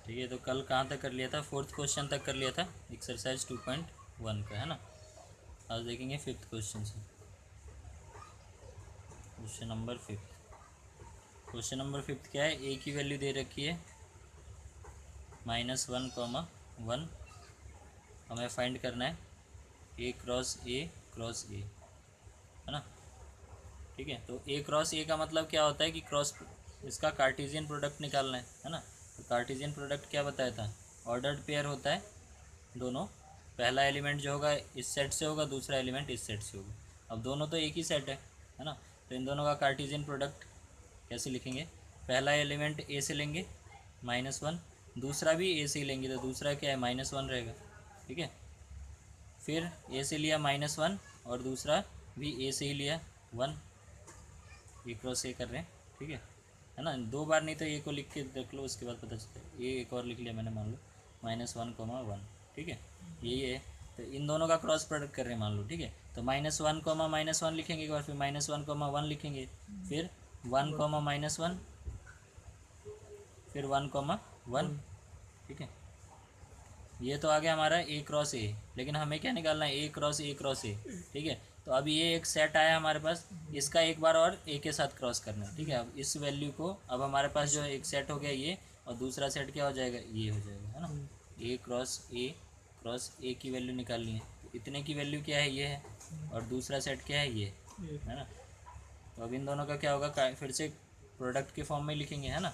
ठीक है, तो कल कहाँ तक कर लिया था? फोर्थ क्वेश्चन तक कर लिया था एक्सरसाइज 2.1 का, है ना। आज देखेंगे फिफ्थ क्वेश्चन से। क्वेश्चन नंबर फिफ्थ क्या है? ए की वैल्यू दे रखी है -1, हमें फाइंड करना है ए क्रॉस ए, है ना। ठीक है, तो ए क्रॉस ए का मतलब क्या होता है कि क्रॉस इसका कार्टेशियन प्रोडक्ट निकालना है ना। तो कार्टेशियन प्रोडक्ट क्या बताया था? ऑर्डर्ड पेयर होता है दोनों। पहला एलिमेंट जो होगा इस सेट से होगा, दूसरा एलिमेंट इस सेट से होगा। अब दोनों तो एक ही सेट है ना। तो इन दोनों का कार्टेशियन प्रोडक्ट कैसे लिखेंगे? पहला एलिमेंट ए से लेंगे -1, दूसरा भी ए से ही लेंगे, तो दूसरा क्या है? -1 रहेगा। ठीक है, फिर ए से लिया -1 और दूसरा भी ए से ही लिया 1, ए क्रॉस ए कर रहे हैं। ठीक है ना। दो बार नहीं तो ए को लिख के देख लो, उसके बाद पता चलता है। ए एक और लिख लिया मैंने, मान लो -1, 1। ठीक है, यही है। तो इन दोनों का क्रॉस प्रोडक्ट कर रहे हैं मान लो। ठीक है, तो -1, -1 लिखेंगे एक बार, फिर -1, 1 लिखेंगे, फिर 1, -1, फिर 1, 1। ठीक है, ये तो आ गया हमारा ए क्रॉस ए। लेकिन हमें क्या निकालना है? ए क्रॉस ए। ठीक है, तो अब ये एक सेट आया हमारे पास, इसका एक बार और ए के साथ क्रॉस करना है। ठीक है, अब इस वैल्यू को, अब हमारे पास जो एक सेट हो गया ये, और दूसरा सेट क्या हो जाएगा? ये हो जाएगा, है ना। ए क्रॉस ए की वैल्यू निकालनी है। तो इतने की वैल्यू क्या है? ये है। और दूसरा सेट क्या है? ये है ना। तो अब इन दोनों का क्या होगा? फिर से प्रोडक्ट के फॉर्म में लिखेंगे, है ना।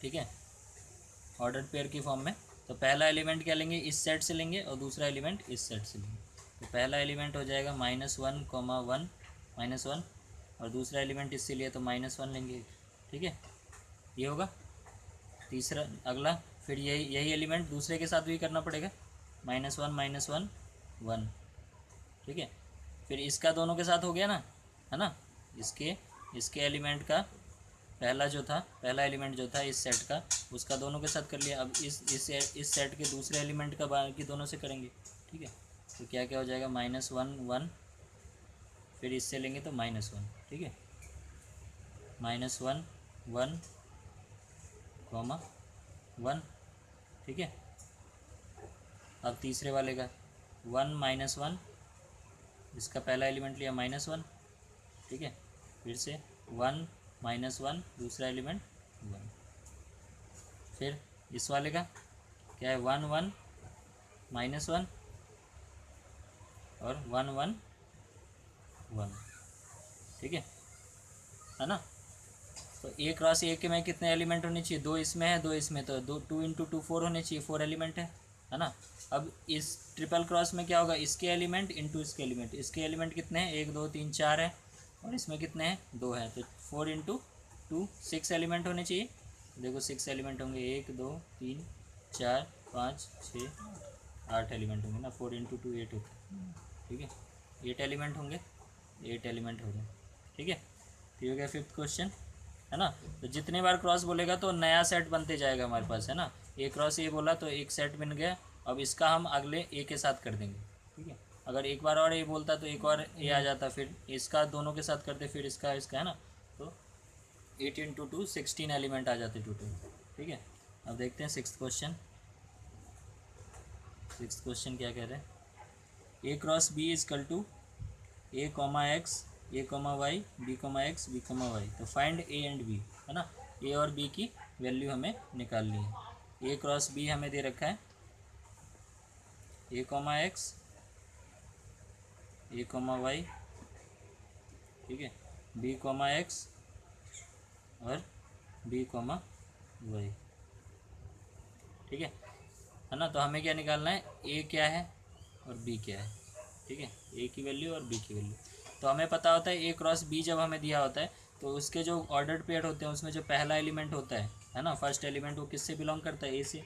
ठीक है, ऑर्डर्ड पेयर की फॉर्म में। तो पहला एलिमेंट क्या लेंगे? इस सेट से लेंगे, और दूसरा एलिमेंट इस सेट से लेंगे। तो पहला एलिमेंट हो जाएगा -1, 1, और दूसरा एलिमेंट इससे लिया तो -1 लेंगे। ठीक है, ये होगा तीसरा। अगला फिर यही एलिमेंट दूसरे के साथ भी करना पड़ेगा, -1, -1, 1। ठीक है, फिर इसका दोनों के साथ हो गया ना, है ना। इसके एलिमेंट का पहला एलिमेंट जो था इस सेट का, उसका दोनों के साथ कर लिया। अब इस सेट के दूसरे एलिमेंट का बाकी दोनों से करेंगे। ठीक है, तो क्या क्या हो जाएगा? -1, 1, फिर इससे लेंगे तो -1। ठीक है, -1, 1, 1। ठीक है, अब तीसरे वाले का 1, -1, इसका पहला एलिमेंट लिया -1। ठीक है, फिर से 1, -1, दूसरा एलिमेंट 1। फिर इस वाले का क्या है? 1, 1, -1 और 1, 1, 1। ठीक है ना। तो ए क्रॉस ए के में कितने एलिमेंट होने चाहिए? दो इसमें है, दो इसमें, तो 2 × 2 4 होने चाहिए, 4 एलिमेंट है ना। अब इस ट्रिपल क्रॉस में क्या होगा? इसके एलिमेंट इंटू इसके एलिमेंट। इसके एलिमेंट कितने हैं? 1, 2, 3, 4 है, और इसमें कितने हैं? 2 है। तो 4 × 2 6 एलिमेंट होने चाहिए। देखो 6 एलिमेंट होंगे, 1, 2, 3, 4, 5, 6, 8 एलिमेंट होंगे ना। 4 × 2 8 होता है। ठीक है, 8 एलिमेंट होंगे, 8 एलिमेंट हो गए। ठीक है, तो हो गया फिफ्थ क्वेश्चन, है ना। तो जितने बार क्रॉस बोलेगा तो नया सेट बनते जाएगा हमारे पास, है ना। ए क्रॉस ए बोला तो एक सेट बन गया। अब इसका हम अगले ए के साथ कर देंगे। ठीक है, अगर एक बार और ए बोलता तो एक और ए आ जाता, फिर इसका दोनों के साथ करते, फिर इसका, है ना। तो 8 × 2 16 एलिमेंट आ जाते टोटल। ठीक है, अब देखते हैं सिक्स्थ क्वेश्चन क्या कह रहे हैं? A cross B is equal to a, x, a, y, b, x, b, y. तो फाइंड ए एंड बी, है ना। ए और बी की वैल्यू हमें निकालनी है। ए क्रॉस बी हमें दे रखा है ए, एक्स, ए, वाई। ठीक है, बी, एक्स और बी, वाई। ठीक है ना। तो हमें क्या निकालना है? ए क्या है और बी क्या है। ठीक है, ए की वैल्यू और बी की वैल्यू। तो हमें पता होता है ए क्रॉस बी जब हमें दिया होता है तो उसके जो ऑर्डर्ड पेयर होते हैं उसमें जो पहला एलिमेंट होता है ना, फर्स्ट एलिमेंट, वो किससे बिलोंग करता है? ए से।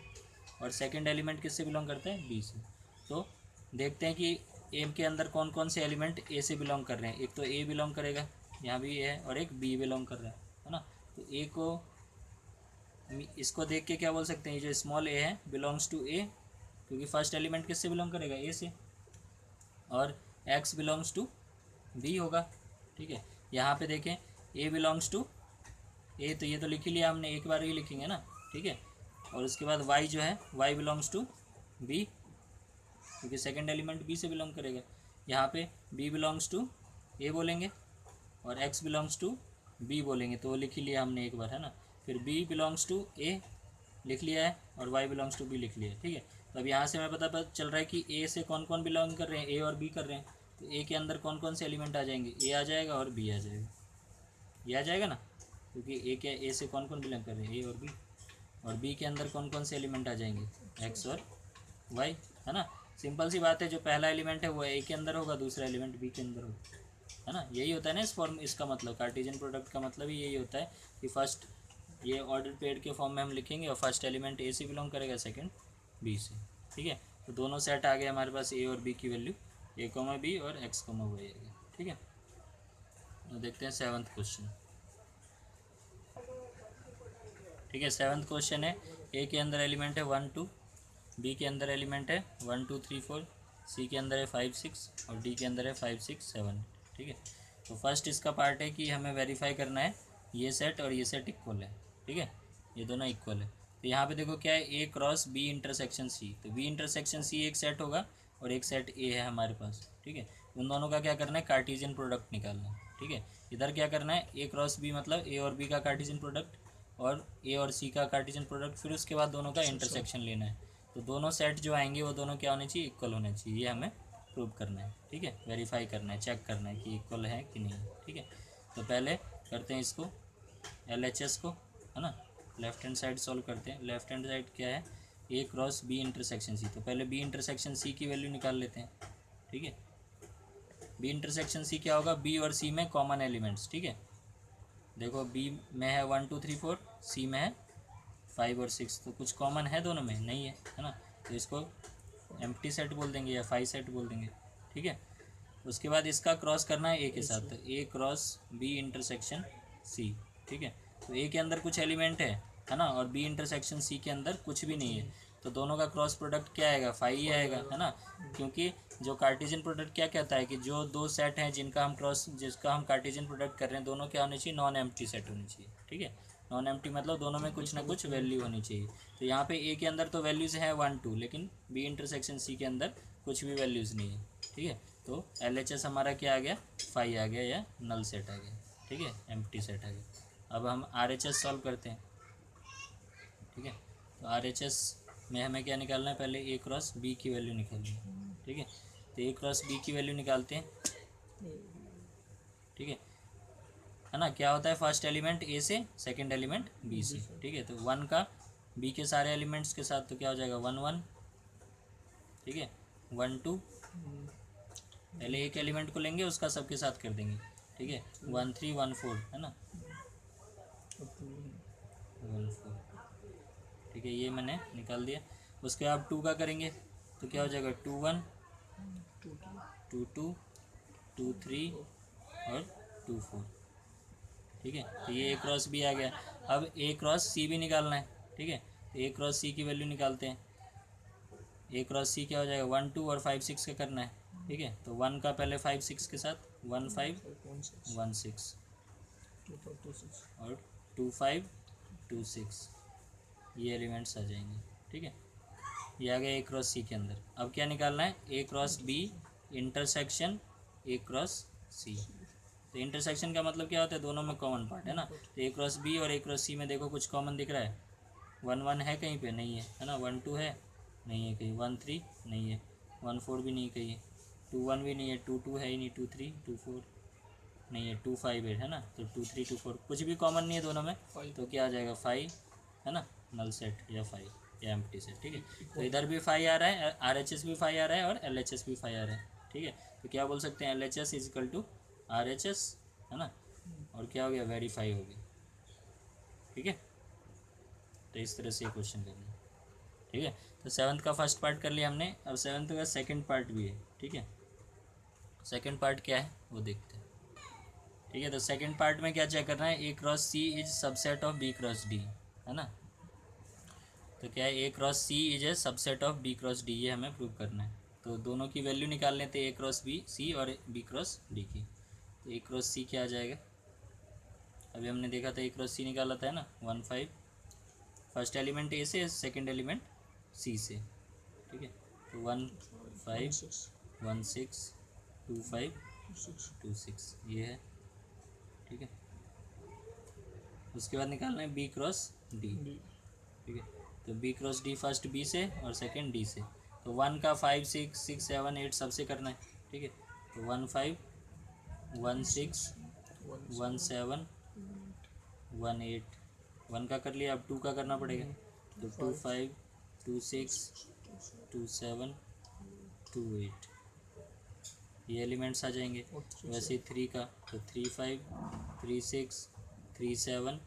और सेकंड एलिमेंट किससे बिलोंग करता है? बी से। तो देखते हैं कि ए के अंदर कौन कौन से एलिमेंट ए से बिलोंग कर रहे हैं। एक तो ए बिलोंग करेगा, यहाँ भी ए है, और एक बी बिलोंग कर रहा है ना। तो ए को, इसको देख के क्या बोल सकते हैं? जो स्मॉल ए है बिलोंग्स टू ए, क्योंकि फर्स्ट एलिमेंट किससे बिलोंग करेगा? ए से। और एक्स बिलोंग्स टू बी होगा। ठीक है, यहाँ पे देखें ए बिलोंग्स टू ए, तो ये तो लिख ही लिया हमने, एक बार ही लिखेंगे ना। ठीक है, और उसके बाद वाई जो है वाई बिलोंग्स टू बी, क्योंकि सेकेंड एलिमेंट बी से बिलोंग करेगा। यहाँ पे बी बिलोंग्स टू ए बोलेंगे और एक्स बिलोंग्स टू बी बोलेंगे, तो वो लिख ही लिया हमने एक बार, है ना। फिर बी बिलोंग्स टू ए लिख लिया है और वाई बिलोंग्स टू बी लिख लिया है, ठीक है। तो अब यहाँ से हमें पता चल रहा है कि ए से कौन कौन बिलोंग कर रहे हैं, ए और बी कर रहे हैं। तो ए के अंदर कौन कौन से एलिमेंट आ जाएंगे, ए आ जाएगा और बी आ जाएगा, ये आ जाएगा ना, क्योंकि ए से कौन कौन बिलोंग कर रहे हैं, ए और बी। और बी के अंदर कौन कौन से एलिमेंट आ जाएंगे, एक्स और वाई, है ना। सिंपल सी बात है, जो पहला एलिमेंट है वो ए के अंदर होगा, दूसरा एलिमेंट बी के अंदर होगा, है ना। यही होता है ना इस फॉर्म, इसका मतलब कार्टेशियन प्रोडक्ट का मतलब ही यही होता है कि फर्स्ट ये ऑर्डर पेड के फॉर्म में हम लिखेंगे और फर्स्ट एलिमेंट ए से बिलोंग करेगा, सेकंड बी से, ठीक है। तो दोनों सेट आ गए हमारे पास, ए और बी की वैल्यू, ए कोमा बी और एक्स कोमा वाई आ गया, ठीक है। तो देखते हैं 7th क्वेश्चन, ठीक है। 7th क्वेश्चन है, ए के अंदर एलिमेंट है 1 2, बी के अंदर एलिमेंट है 1 2 3 4, सी के अंदर है 5 6 और डी के अंदर है 5 6 7, ठीक है। तो फर्स्ट इसका पार्ट है कि हमें वेरीफाई करना है ये सेट और ये सेट इक्वल है, ठीक है, ये दोनों इक्वल है। तो यहाँ पे देखो क्या है, A cross B intersection C, तो बी इंटरसेक्शन सी एक सेट होगा और एक सेट ए है हमारे पास, ठीक है। उन दोनों का क्या करना है, कार्टेशियन प्रोडक्ट निकालना है, ठीक है। इधर क्या करना है, ए क्रॉस बी मतलब ए और बी का कार्टेशियन प्रोडक्ट और ए और सी का कार्टेशियन प्रोडक्ट, फिर उसके बाद दोनों का इंटरसेक्शन लेना है। तो दोनों सेट जो आएंगे वो दोनों क्या होने चाहिए, इक्वल होने चाहिए, ये हमें प्रूव करना है, ठीक है। वेरीफाई करना है, चेक करना है कि इक्वल है कि नहीं, ठीक है। तो पहले करते हैं इसको LHS को, है ना, लेफ्ट हैंड साइड सॉल्व करते हैं। लेफ्ट हैंड साइड क्या है, A cross B intersection C, तो पहले बी इंटरसेक्शन सी की वैल्यू निकाल लेते हैं, ठीक है। बी इंटरसेक्शन सी क्या होगा, बी और सी में कॉमन एलिमेंट्स, ठीक है। देखो बी में है 1 2 3 4, सी में है 5 और 6, तो कुछ कॉमन है दोनों में, नहीं है ना। तो इसको एम्प्टी सेट बोल देंगे या 5 सेट बोल देंगे, ठीक है। उसके बाद इसका क्रॉस करना है ए के साथ, तो ए क्रॉस बी इंटरसेक्शन सी, ठीक है। तो ए के अंदर कुछ एलिमेंट है ना, और बी इंटरसेक्शन सी के अंदर कुछ भी नहीं है, तो दोनों का क्रॉस प्रोडक्ट क्या आएगा, 5 ही आएगा, है ना। क्योंकि जो कार्टेशियन प्रोडक्ट क्या कहता है कि जो दो सेट हैं जिसका हम कार्टेशियन प्रोडक्ट कर रहे हैं, दोनों क्या होने चाहिए, नॉन एम्प्टी सेट होनी चाहिए, ठीक है। नॉन एम्प्टी मतलब दोनों में कुछ ना कुछ वैल्यू होनी चाहिए। तो यहाँ पे ए के अंदर तो वैल्यूज़ हैं 1 2, लेकिन बी इंटरसेक्शन सी के अंदर कुछ भी वैल्यूज़ नहीं है, ठीक है। तो LHS हमारा क्या आ गया, 5 आ गया या नल सेट आ गया, ठीक है, एम्प्टी सेट आ गया। अब हम RHS सॉल्व करते हैं, ठीक है। तो RHS में हमें क्या निकालना है, पहले ए क्रॉस बी की वैल्यू निकालनी है, ठीक है। तो ए क्रॉस बी की वैल्यू निकालते हैं, ठीक है ना। क्या होता है, फर्स्ट एलिमेंट ए से, सेकंड एलिमेंट बी से, ठीक है। तो 1 का बी के सारे एलिमेंट्स के साथ तो क्या हो जाएगा 1 1, ठीक है, 1 2, पहले एक एलिमेंट को लेंगे उसका सबके साथ कर देंगे, ठीक है, 1 3 1 4, है ना, 1 4, ठीक है, ये मैंने निकाल दिया। उसके बाद 2 का करेंगे तो क्या हो जाएगा 2 1 2 2 2 3 और 2 4, ठीक है। तो ये ए क्रॉस बी आ गया। अब ए क्रॉस सी भी निकालना है, ठीक है। तो ए क्रॉस सी की वैल्यू निकालते हैं। ए क्रॉस सी क्या हो जाएगा, 1 2 और 5 6 का करना है, ठीक है। तो 1 का पहले 5 6 के साथ 1 5 1 6 और 2 5 2 6, ये एलिमेंट्स आ जाएंगे, ठीक है। ये आ गया ए क्रॉस सी के अंदर। अब क्या निकालना है, A cross B intersection A cross C. तो इंटरसेक्शन का मतलब क्या होता है, दोनों में कॉमन पार्ट है ना। तो ए क्रॉस बी और ए क्रॉस सी में देखो कुछ कॉमन दिख रहा है, 1 1 है कहीं पे, नहीं है ना, 1 2 है, नहीं है कहीं, 1 3 नहीं है, 1 4 भी नहीं कहीं, 2 1 भी नहीं है, 2 2 है ही नहीं, 2 3 2 4 नहीं है, 2 5 है ना। तो 2 3 2 4 कुछ भी कॉमन नहीं है दोनों में, तो क्या आ जाएगा 5, है ना, नल सेट या 5 या एम्प्टी सेट, ठीक है। तो इधर भी 5 आ रहा है, RHS भी 5 आ रहा है और LHS भी 5 आ रहा है, ठीक है। तो क्या बोल सकते हैं, LHS is equal to RHS, है ना, और क्या हो गया, वेरीफाई हो गया, ठीक है। तो इस तरह से क्वेश्चन करना है, ठीक है। तो 7th का फर्स्ट पार्ट कर लिया हमने। अब 7th का सेकंड पार्ट भी है, ठीक है। सेकंड पार्ट क्या है वो देखते हैं, ठीक है। तो सेकंड पार्ट में क्या चेक करना है, A cross C is subset of B cross D, है ना। तो क्या है, A cross C is a subset of B cross D, ये हमें प्रूव करना है। तो दोनों की वैल्यू निकाल लेते हैं, ए क्रॉस बी सी और बी क्रॉस डी की। तो ए क्रॉस सी क्या आ जाएगा, अभी हमने देखा था ए क्रॉस सी निकाला था, है ना, 1 5 फर्स्ट एलिमेंट ए से, सेकंड एलिमेंट सी से, ठीक है। तो 1 5 1 6 2 5 2 6 ये है, ठीक है। उसके बाद निकालना है बी क्रॉस डी, ठीक है। तो B cross D first B से और सेकंड डी से। तो 1 का 5 6 6 7 8 सबसे करना है, ठीक है। तो 1 5 1 6 1 7 1 8 1 का कर लिया, अब 2 का करना पड़ेगा। तो 2 5 2 6 2 7 2 8 ये एलिमेंट्स आ जाएंगे। वैसे 3 का तो 3 5 3 6 3 7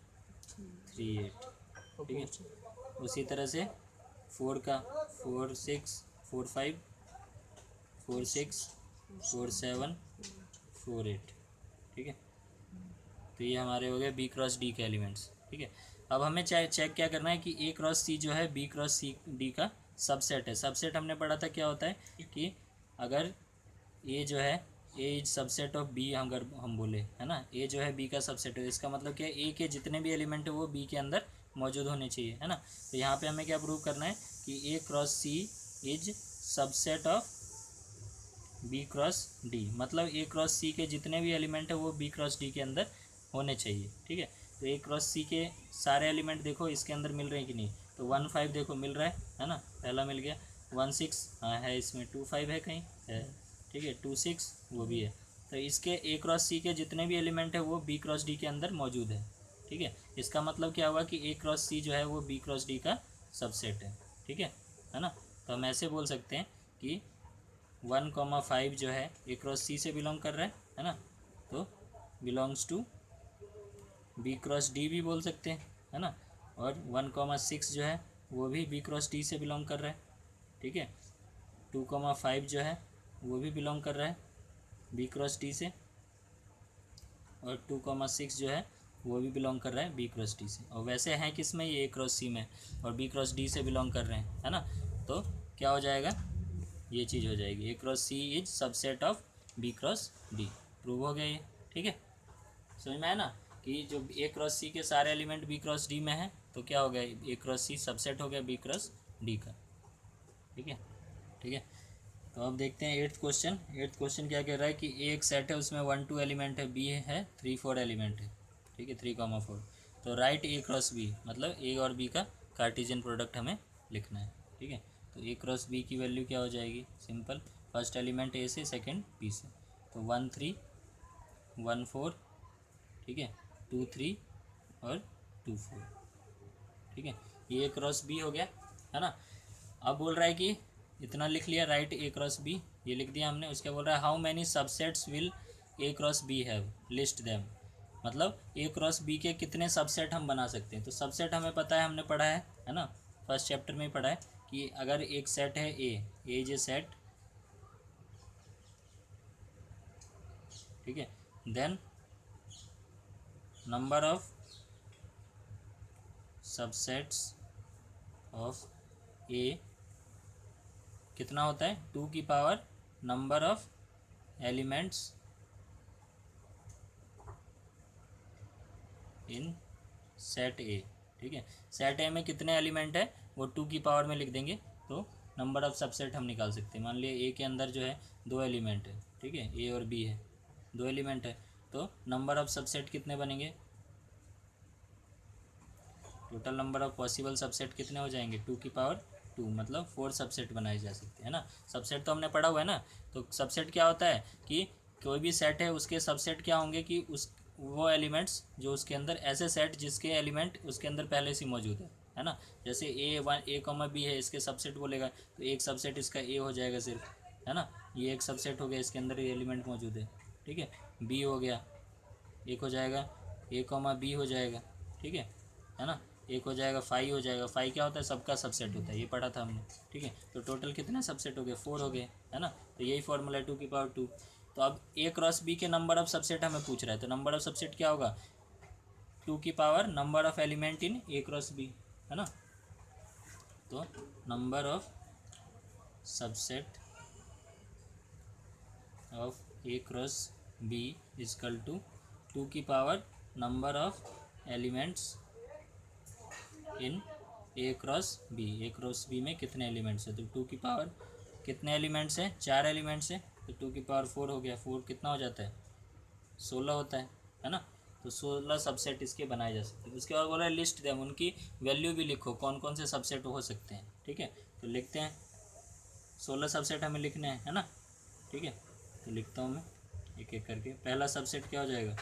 3 8, ठीक है। उसी तरह से 4 का 4 6 4 5 4 6 4 7 4 8, ठीक है। तो ये हमारे हो गए बी क्रॉस डी के एलिमेंट्स, ठीक है। अब हमें चेक क्या करना है कि ए क्रॉस सी जो है बी क्रॉस सी डी का सबसेट है। सबसेट हमने पढ़ा था क्या होता है कि अगर ए जो है ए इज सबसेट ऑफ बी, अगर हम बोले है ना, ए जो है बी का सबसेट है, इसका मतलब क्या है ए के जितने भी एलिमेंट है वो बी के अंदर मौजूद होने चाहिए, है ना। तो यहाँ पे हमें क्या प्रूव करना है कि A cross C is subset of B cross D, मतलब ए क्रॉस सी के जितने भी एलिमेंट है वो बी क्रॉस डी के अंदर होने चाहिए, ठीक है। तो ए क्रॉस सी के सारे एलिमेंट देखो इसके अंदर मिल रहे हैं कि नहीं। तो 1 5 देखो मिल रहा है ना, पहला मिल गया। 1 6 हाँ है, इसमें 2 5 है कहीं है, ठीक है। 2 6 वो भी है। तो इसके ए क्रॉस सी के जितने भी एलिमेंट है वो बी क्रॉस डी के अंदर मौजूद है, ठीक है। इसका मतलब क्या हुआ कि ए क्रॉस सी जो है वो बी क्रॉस डी का सबसेट है, ठीक है ना। तो हम ऐसे बोल सकते हैं कि 1,5 जो है ए क्रॉस सी से बिलोंग कर रहा है ना, तो belongs to B cross D भी बोल सकते हैं, है ना। और 1,6 जो है वो भी बी क्रॉस डी से बिलोंग कर रहा है, ठीक है। 2,5 जो है वो भी बिलोंग कर रहा है बी क्रॉस डी से, और 2,6 जो है वो भी बिलोंग कर रहा है बी क्रॉस डी से। और वैसे हैं किस में, ये ए क्रॉस सी में, और बी क्रॉस डी से बिलोंग कर रहे हैं, है ना। तो क्या हो जाएगा, ये चीज़ हो जाएगी A cross C is subset of B cross D. Prove हो गया ये, ठीक है। समझ में आया ना कि जो ए क्रॉस सी के सारे एलिमेंट बी क्रॉस डी में है, तो क्या हो गया, ए क्रॉस सी सबसेट हो गया बी क्रॉस डी का, ठीक है, ठीक है। तो अब देखते हैं एट्थ क्वेश्चन। एट्थ क्वेश्चन क्या कह रहा है कि एक सेट है उसमें 1 2 एलिमेंट है, बी है 3 4 एलिमेंट है, ठीक है, 3,4। तो राइट ए क्रॉस बी, मतलब ए और बी का कार्टेशियन प्रोडक्ट हमें लिखना है, ठीक है। तो ए क्रॉस बी की वैल्यू क्या हो जाएगी, सिंपल, फर्स्ट एलिमेंट ए से, सेकंड बी से। तो 1 3 1 4, ठीक है, 2 3 और 2 4, ठीक है। ये ए क्रॉस बी हो गया, है ना। अब बोल रहा है कि इतना लिख लिया, राइट ए क्रॉस बी, ये लिख दिया हमने। उसके बोल रहा है how many subsets will A cross B have, list them, मतलब ए क्रॉस बी के कितने सबसेट हम बना सकते हैं। तो सबसेट हमें पता है, हमने पढ़ा है ना, फर्स्ट चैप्टर में ही पढ़ा है कि अगर एक सेट है ए इज ए सेट, ठीक है, then number of subsets of A कितना होता है, 2 की power number of elements in set A, ठीक है। सेट ए में कितने एलिमेंट है वो 2 की पावर में लिख देंगे, तो नंबर ऑफ सबसेट हम निकाल सकते हैं। मान लिया ए के अंदर जो है 2 एलिमेंट है, ठीक है, ए और बी है, 2 एलिमेंट है, तो नंबर ऑफ सबसेट कितने बनेंगे, total number of possible subset कितने हो जाएंगे, 2 की पावर 2, मतलब 4 सबसेट बनाए जा सकते हैं ना। सबसेट तो हमने पढ़ा हुआ है ना। तो सबसेट क्या होता है कि कोई भी सेट है उसके सबसेट क्या होंगे कि उस वो एलिमेंट्स जो उसके अंदर, ऐसे सेट जिसके एलिमेंट उसके अंदर पहले से मौजूद है ना। जैसे ए कॉमा बी है, इसके सबसेट बोलेगा तो एक सबसेट इसका ए हो जाएगा सिर्फ, है ना। ये एक सबसेट हो गया, इसके अंदर ये एलिमेंट मौजूद है, ठीक है। बी हो गया, एक हो जाएगा ए कॉमा बी हो जाएगा, ठीक है ना। एक हो जाएगा, 5 हो जाएगा। 5 क्या होता है, सबका सबसेट होता है, ये पढ़ा था हमने, ठीक है। तो टोटल कितने सबसेट हो गए, 4 हो गए, है ना। तो यही फॉर्मूला है 2 की पावर 2। तो अब ए क्रॉस बी के नंबर ऑफ सबसेट हमें पूछ रहा है, तो नंबर ऑफ सबसेट क्या होगा, 2 की power number of element in A cross B, है ना। तो number of subset of A cross B is equal to 2 की power number of elements in A cross B में कितने एलिमेंट्स हैं, तो 2 की पावर कितने एलिमेंट्स हैं, 4 एलिमेंट्स हैं, तो 2 की पावर 4 हो गया, 4 कितना हो जाता है, 16 होता है ना। तो 16 सबसेट इसके बनाए जा सकते हैं। उसके बाद बोला लिस्ट देम, उनकी वैल्यू भी लिखो, कौन कौन से सबसेट हो सकते हैं, ठीक है। तो लिखते हैं 16 सबसेट हमें लिखने हैं, है ना, ठीक है। तो लिखता हूँ मैं एक एक करके। पहला सबसेट क्या हो जाएगा,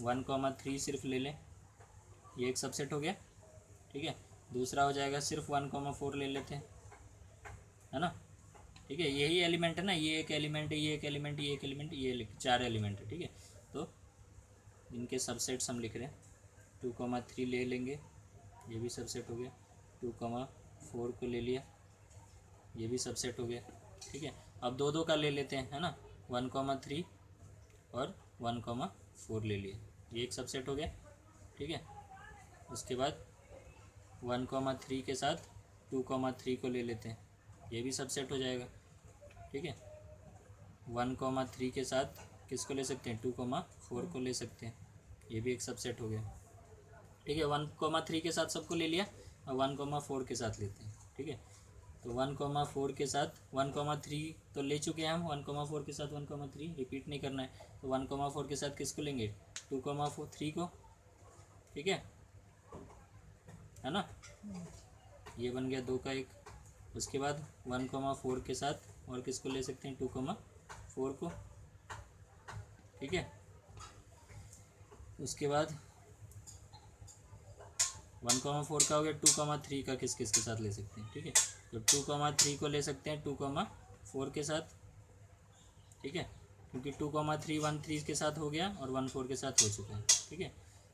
1,3 सिर्फ ले लें, ये एक सबसेट हो गया, ठीक है। दूसरा हो जाएगा सिर्फ 1,4 ले लेते हैं, है ना, ठीक है। यही एलिमेंट है ना, ये एक एलिमेंट है, ये एक एलिमेंट, ये एक एलिमेंट, ये 4 एलिमेंट है, ठीक है। तो इनके सबसेट्स हम लिख रहे हैं, 2,3 ले लेंगे, ये भी सबसेट हो गया, 2,4 को ले लिया, ये भी सबसेट हो गया, ठीक है। अब 2-2 का ले लेते हैं, है ना, 1,3 और 1,4 ले लिए, ये एक सबसेट हो गया, ठीक है। उसके बाद 1,3 के साथ 2,3 को ले लेते हैं, ये भी सबसेट हो जाएगा, ठीक है। 1,3 के साथ किसको ले सकते हैं, 2,4 को ले सकते हैं, ये भी एक सबसेट हो गया, ठीक है। 1,3 के साथ सबको ले लिया, और 1,4 के साथ लेते हैं, ठीक है। तो 1,4 के साथ 1,3 तो ले चुके हैं हम, 1,4 के साथ 1,3 रिपीट नहीं करना है। तो 1,4 के साथ किसको लेंगे, 2,3 को, ठीक है ना, ये बन गया 2 का 1। उसके बाद 1,4 के साथ और किसको ले सकते हैं, 2,4 को, ठीक है। उसके बाद 1,4 का हो गया, 2,3 का किस किस के साथ ले सकते हैं, ठीक है। तो 2,3 को ले सकते हैं 2,4 के साथ, ठीक है, क्योंकि 2,3 1,3 के साथ हो गया और 1,4 के साथ हो चुका है, ठीक है।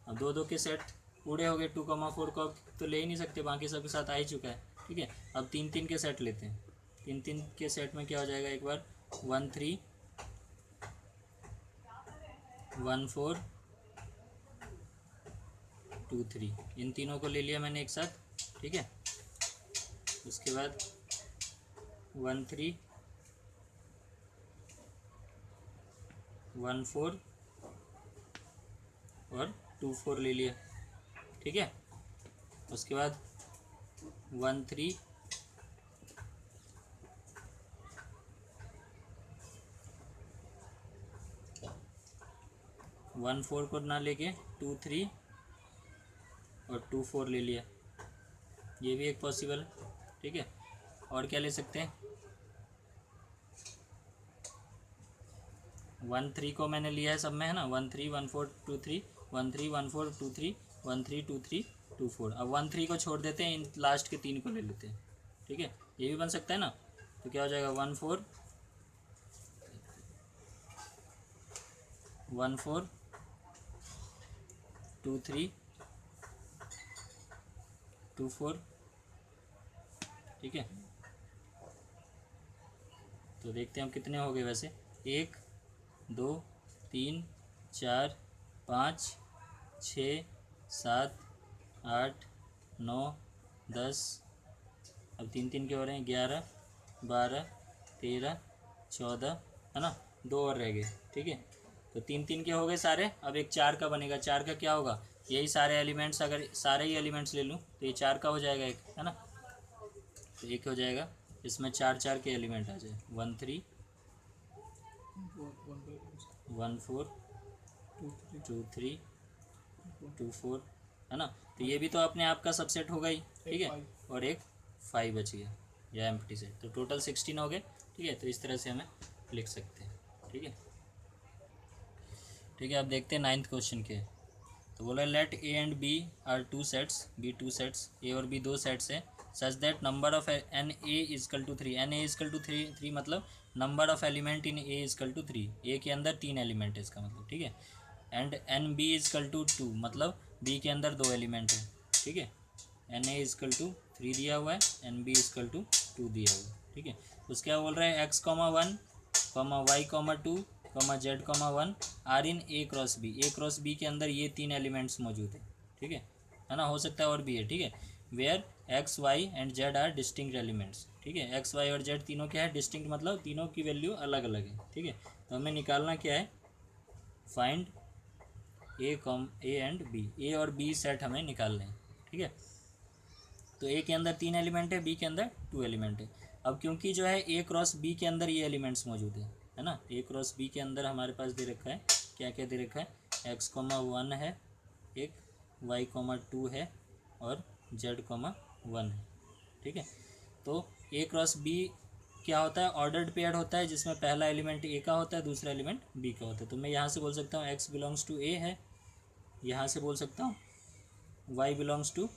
अब 2-2 के सेट पूरे हो गए, 2,4 को तो ले ही नहीं सकते, बाकी सब के साथ आ ही चुका है, ठीक है। अब 3-3 के सेट लेते हैं, 3-3 के सेट में क्या हो जाएगा, एक बार 1,3 1,4 2,3, इन तीनों को ले लिया मैंने एक साथ, ठीक है। उसके बाद 1,3 1,4 और 2,4 ले लिया, ठीक है। उसके बाद 1,3 1,4 को ना लेके 2,3 और 2,4 ले लिया, ये भी एक पॉसिबल है, ठीक है। और क्या ले सकते हैं, 1,3 को मैंने लिया है सब में, है ना, 1,3 1,4 2,3 1,3 1,4 2,3 1,3 2,3 2,4। अब 1,3 को छोड़ देते हैं, इन लास्ट के 3 को ले लेते हैं, ठीक है, ये भी बन सकता है ना। तो क्या हो जाएगा, 1,4 1,4 2,3 2,4, ठीक है। तो देखते हैं हम कितने हो गए वैसे, 1 2 3 4 5 6 7 8 9 10, अब 3-3 के हो रहे हैं, 11 12 13 14, है ना, 2 और रह गए, ठीक है। तो 3-3 के हो गए सारे। अब एक 4 का बनेगा, 4 का क्या होगा, यही सारे एलिमेंट्स, अगर सारे ही एलिमेंट्स ले लूँ तो ये 4 का हो जाएगा एक, है ना। तो एक हो जाएगा, इसमें 4 के एलिमेंट आ जाए, 1,3 1,4 2,3 2,4, है ना। तो ये भी तो अपने आप का सबसेट होगा ही, ठीक है। और एक 5 बच गया या एम्प्टी सेट, तो टोटल 16 हो गए, ठीक है। तो इस तरह से हमें लिख सकते हैं, ठीक है। ठीक है, अब देखते हैं 9th क्वेश्चन के। तो बोला let A and B are 2 sets, B 2 sets, A और बी 2 सेट्स है, such that number of n A is equal to 3, n A is equal to 3 मतलब number of element in A is equal to 3, A के अंदर 3 element है इसका मतलब, ठीक है। And n B is equal to 2 मतलब बी के अंदर 2 एलिमेंट है, ठीक है। एन ए इजकल टू 3 दिया हुआ है, एन बी इजकल टू 2 दिया हुआ है, ठीक है। उसके क्या बोल रहा है, x, 1, y, 2, z, 1 are in A cross B, A cross B के अंदर ये 3 एलिमेंट्स मौजूद है, ठीक है ना, हो सकता है और भी है, ठीक है। Where X Y and Z are distinct elements, ठीक है। एक्स वाई और जेड तीनों क्या है, डिस्टिंक्ट मतलब तीनों की वैल्यू अलग अलग है, ठीक है। तो हमें निकालना क्या है, फाइंड ए एंड बी, ए और बी सेट हमें निकालने हैं, ठीक है। तो ए के अंदर 3 एलिमेंट है, बी के अंदर 2 एलिमेंट है। अब क्योंकि जो है ए क्रॉस बी के अंदर ये एलिमेंट्स मौजूद है ना, ए क्रॉस बी के अंदर हमारे पास दे रखा है, क्या क्या दे रखा है, x,1 है एक, y,2 है और z,1 है। ठीक है, तो ए क्रॉस बी क्या होता है, ऑर्डर्ड पेयर होता है, जिसमें पहला एलिमेंट ए का होता है, दूसरा एलिमेंट बी का होता है। तो मैं यहाँ से बोल सकता हूँ x बिलोंग्स टू ए है, यहाँ से बोल सकता हूँ y बिलोंग्स टू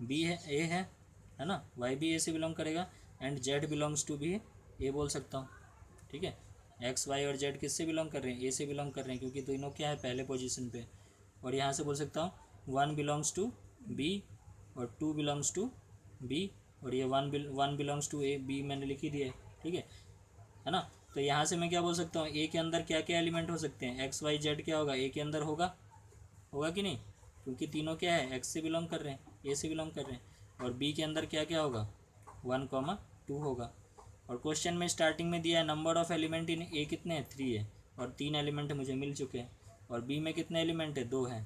बी है, ए है ना, y भी ए से बिलोंग करेगा, एंड z बिलोंग्स टू भी ए बोल सकता हूँ। ठीक है, x y और z किससे बिलोंग कर रहे हैं, ए से बिलोंग कर रहे हैं, क्योंकि दोनों क्या है, पहले पोजीशन पे। और यहाँ से बोल सकता हूँ 1 बिलोंग्स टू बी और 2 बिलोंग्स टू बी, और ये 1 बिलोंग्स टू ए, बी मैंने लिख ही दिया है। ठीक है ना। तो यहाँ से मैं क्या बोल सकता हूँ, ए के अंदर क्या क्या एलिमेंट हो सकते हैं, एक्स वाई जेड क्या होगा, ए के अंदर होगा कि नहीं, क्योंकि तीनों क्या है, एक्स से बिलोंग कर रहे हैं, ए से बिलोंग कर रहे हैं। और बी के अंदर क्या क्या होगा, 1,2 होगा। और क्वेश्चन में स्टार्टिंग में दिया है नंबर ऑफ़ एलिमेंट इन ए कितने हैं, 3 है, और 3 एलिमेंट मुझे मिल चुके हैं। और बी में कितने एलिमेंट है, 2 हैं,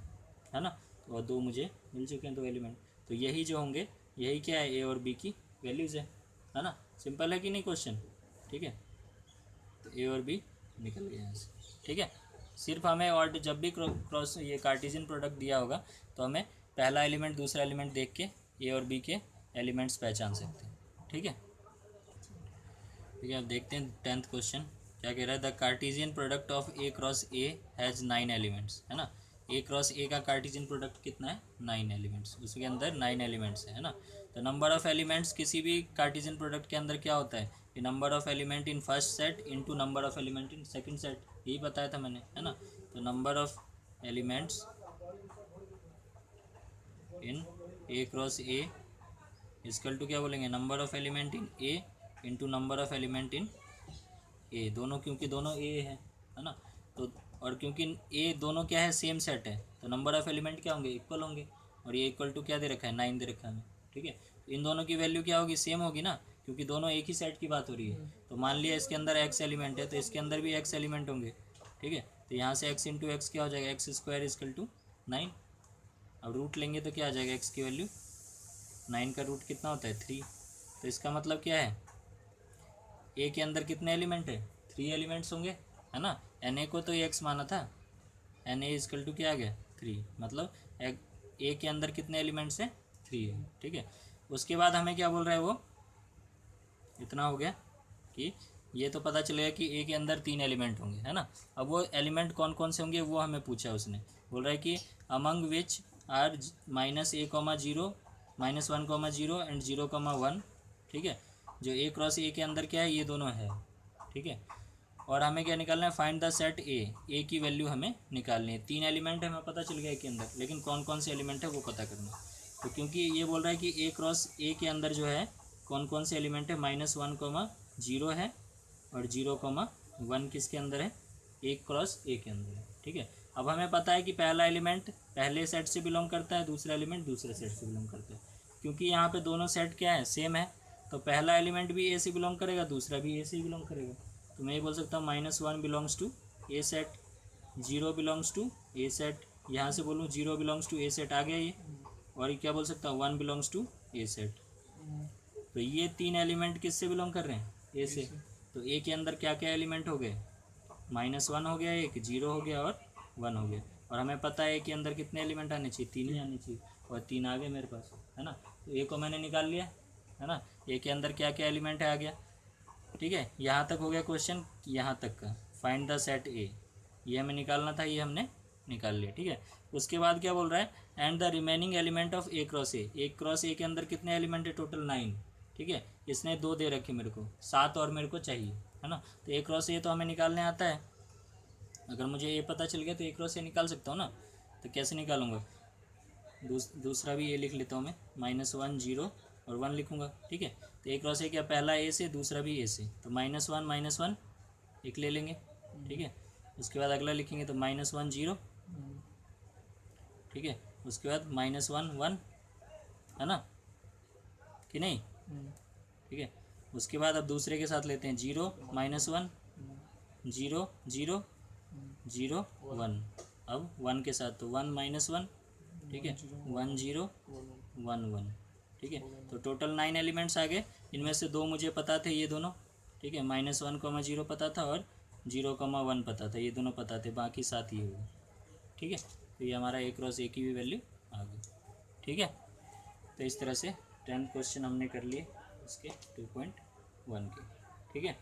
है ना, और 2 मुझे मिल चुके हैं, 2 एलिमेंट। तो यही जो होंगे, यही क्या है, ए और बी की वैल्यूज़ है ना। सिंपल है कि नहीं क्वेश्चन। ठीक है, तो ए और बी निकल गए यहाँ से। ठीक है, सिर्फ हमें, और जब भी क्रॉस ये कार्टेशियन प्रोडक्ट दिया होगा तो हमें पहला एलिमेंट दूसरा एलिमेंट देख के ए और बी के एलिमेंट्स पहचान सकते हैं। ठीक है, अब देखते हैं 10th क्वेश्चन क्या कह रहा है। The Cartesian product of A cross A has 9 elements, है ना। ए क्रॉस ए का कार्टेशियन प्रोडक्ट कितना है, 9 एलिमेंट्स, उसके अंदर 9 एलिमेंट्स है ना। तो नंबर ऑफ़ एलिमेंट्स किसी भी कार्टेशियन प्रोडक्ट के अंदर क्या होता है, ये number of element in first set into number of element in second set, यही बताया था मैंने, है ना। तो number of elements in A cross A equal to क्या बोलेंगे, number of element in A into number of element in A, दोनों, क्योंकि दोनों ए है ना। तो और क्योंकि ए दोनों क्या है, सेम सेट है, तो नंबर ऑफ़ एलिमेंट क्या होंगे, इक्वल होंगे। और ये इक्वल टू क्या दे रखा है, 9 दे रखा है हमें। ठीक है, तो इन दोनों की वैल्यू क्या होगी, सेम होगी ना, क्योंकि दोनों एक ही सेट की बात हो रही है। तो मान लिया इसके अंदर एक्स एलिमेंट है, तो इसके अंदर भी एक्स एलिमेंट होंगे। ठीक है, तो यहाँ से एक्स इंटू एक्स क्या हो जाएगा, एक्स स्क्वायर इक्वल टू 9। अब रूट लेंगे तो क्या आ जाएगा, एक्स की वैल्यू 9 का रूट कितना होता है, 3। तो इसका मतलब क्या है, ए के अंदर कितने एलिमेंट है, 3 एलिमेंट्स होंगे, है ना। एन ए को तो एक्स माना था, एन ए इक्वल टू क्या आ गया, 3, मतलब ए के अंदर कितने एलिमेंट्स हैं, 3 है। ठीक है, उसके बाद हमें क्या बोल रहा है वो, इतना हो गया कि ये तो पता चलेगा कि ए के अंदर 3 एलिमेंट होंगे, है ना। अब वो एलिमेंट कौन कौन से होंगे वो हमें पूछा उसने, बोल रहा है कि among which are -a,0 -1,0 and 0,1। ठीक है, जो ए क्रॉस ए के अंदर क्या है, ये दोनों है। ठीक है, और हमें क्या निकालना है, फाइंड द सेट ए की वैल्यू हमें निकालनी है। 3 एलिमेंट हमें पता चल गया ए के अंदर, लेकिन कौन कौन से एलिमेंट है वो पता करना है। तो क्योंकि ये बोल रहा है कि ए क्रॉस ए के अंदर जो है कौन कौन से एलिमेंट है, -1,0 है और 0,1 किसके अंदर है, ए क्रॉस ए के अंदर है। ठीक है, अब हमें पता है कि पहला एलिमेंट पहले सेट से बिलोंग करता है, दूसरा एलिमेंट दूसरे सेट से बिलोंग करता है। क्योंकि यहाँ पे दोनों सेट क्या है, सेम है, तो पहला एलिमेंट भी ए से बिलोंग करेगा, दूसरा भी ए से ही बिलोंग करेगा। तो मैं ये बोल सकता हूँ -1 belongs to a set, 0 belongs to a set, यहाँ से बोलूँ 0 बिलोंग्स टू ए सेट आ गया ये, और ये क्या बोल सकता हूँ 1 बिलोंग्स टू ए सेट। तो ये 3 एलिमेंट किससे बिलोंग कर रहे हैं, ए से। तो ए के अंदर क्या क्या एलिमेंट हो गए, -1 हो गया, एक 0 हो गया और 1 हो गया। और हमें पता है ए के अंदर कितने एलिमेंट आने चाहिए, 3 ही आने चाहिए, और 3 आ गए मेरे पास, है ना। तो ए को मैंने निकाल लिया, है ना। ए के अंदर क्या क्या एलिमेंट है आ गया। ठीक है, यहाँ तक हो गया क्वेश्चन, यहाँ तक का फाइंड द सेट ए, ये हमें निकालना था, ये हमने निकाल लिया। ठीक है, उसके बाद क्या बोल रहा है, and the remaining element of A cross ए के अंदर कितने एलिमेंट है, टोटल 9। ठीक है, इसने 2 दे रखे मेरे को, 7 और मेरे को चाहिए, है ना। तो ए क्रॉस ए तो हमें निकालने आता है, अगर मुझे ए पता चल गया तो ए क्रॉस ए निकाल सकता हूँ ना। तो कैसे निकालूंगा, दूसरा भी ए लिख लेता हूँ मैं, -1 0 और 1 लिखूँगा। ठीक है, तो ए क्रॉस ए क्या, पहला ए से दूसरा भी ए से, तो -1 एक ले लेंगे। ठीक है, उसके बाद अगला लिखेंगे तो -1 0। ठीक है, उसके बाद -1 1, है ना कि नहीं। ठीक है, उसके बाद अब दूसरे के साथ लेते हैं, 0 -1 0 0 0 1, अब 1 के साथ तो 1 -1। ठीक है, 1 0 वन वन। ठीक है, तो टोटल 9 एलिमेंट्स आ गए। इनमें से 2 मुझे पता थे, ये दोनों। ठीक है, -1, 0 पता था और 0, 1 पता था, ये दोनों पता थे, बाकी 7 ये हुए। ठीक है, तो ये हमारा A क्रॉस A की भी वैल्यू आ गई। ठीक है, तो इस तरह से 10 क्वेश्चन हमने कर लिए इसके 2.1 के। ठीक है।